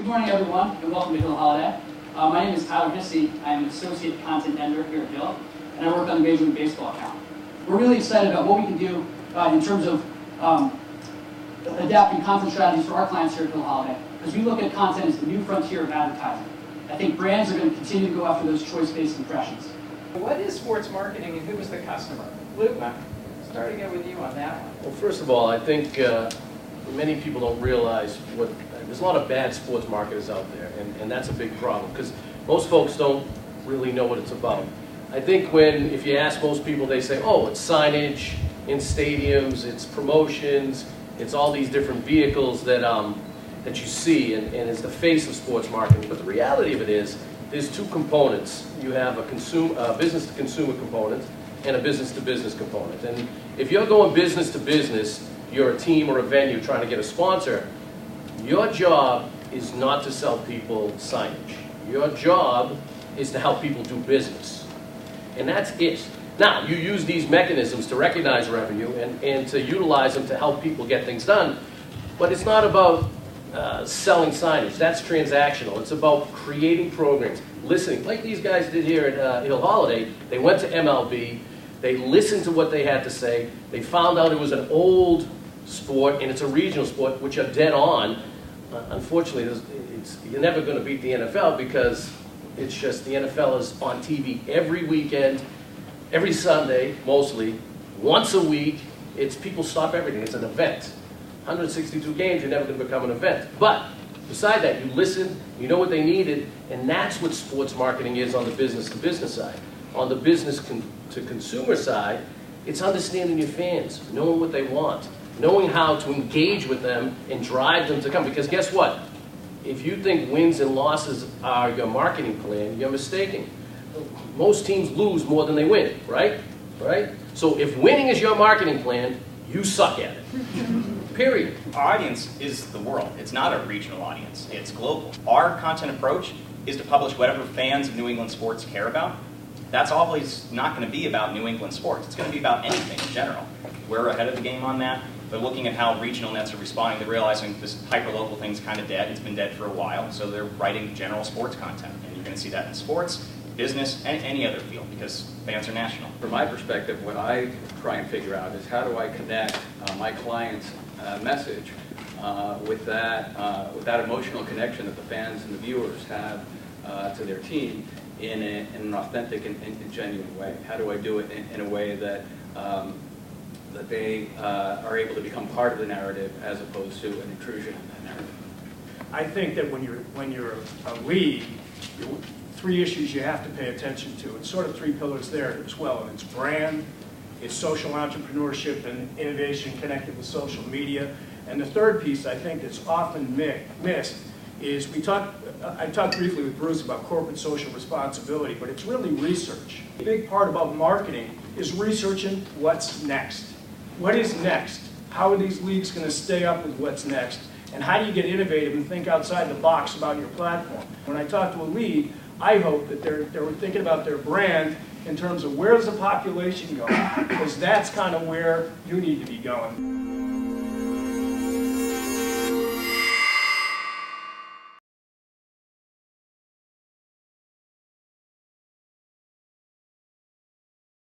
Good morning, everyone, and welcome to Hill Holiday. My name is Tyler Hissey. I'm an associate content editor here at Hill, and I work on the Major League Baseball account. We're really excited about what we can do in terms of adapting content strategies for our clients here at Hill Holiday, because we look at content as the new frontier of advertising. I think brands are going to continue to go after those choice-based impressions. What is sports marketing, and who is the customer? Luke, starting out with you on that one. Well, first of all, I think many people don't realize there's a lot of bad sports marketers out there, and that's a big problem because most folks don't really know what it's about. I think if you ask most people, they say, oh, it's signage in stadiums, it's promotions, it's all these different vehicles that you see, and it's the face of sports marketing. But the reality of it is, there's two components. You have a business-to-consumer component and a business-to-business component. And if you're going business to business, you're a team or a venue trying to get a sponsor, your job is not to sell people signage. Your job is to help people do business. And that's it. Now, you use these mechanisms to recognize revenue and to utilize them to help people get things done, but it's not about selling signage. That's transactional. It's about creating programs, listening, like these guys did here at Hill Holiday. They went to MLB, they listened to what they had to say, they found out it was an old sport and it's a regional sport, which are dead on. Unfortunately, you're never going to beat the NFL because it's just the NFL is on TV every weekend, every Sunday, mostly, once a week. It's people stop everything. It's an event. 162 games, you're never going to become an event. But beside that, you listen, you know what they needed, and that's what sports marketing is on the business-to-business side. On the business-to-consumer side, it's understanding your fans, knowing what they want, knowing how to engage with them and drive them to come. Because guess what? If you think wins and losses are your marketing plan, you're mistaken. Most teams lose more than they win, right? Right? So if winning is your marketing plan, you suck at it. Period. Our audience is the world. It's not a regional audience. It's global. Our content approach is to publish whatever fans of New England sports care about. That's always not going to be about New England sports. It's going to be about anything in general. We're ahead of the game on that. They're looking at how regional nets are responding. They're realizing this hyper-local thing's kind of dead. It's been dead for a while. So they're writing general sports content. And you're going to see that in sports, business, and any other field because fans are national. From my perspective, what I try and figure out is how do I connect my client's message with that emotional connection that the fans and the viewers have to their team in an authentic and genuine way. How do I do it in a way that that they are able to become part of the narrative as opposed to an intrusion in that narrative? I think that when you're a lead, three issues you have to pay attention to. It's sort of three pillars there as well, and it's brand, it's social entrepreneurship and innovation connected with social media. And the third piece I think that's often missed is I talked briefly with Bruce about corporate social responsibility, but it's really research. A big part about marketing is researching what's next. What is next? How are these leagues going to stay up with what's next? And how do you get innovative and think outside the box about your platform? When I talk to a league, I hope that they're thinking about their brand in terms of where's the population going, because that's kind of where you need to be going.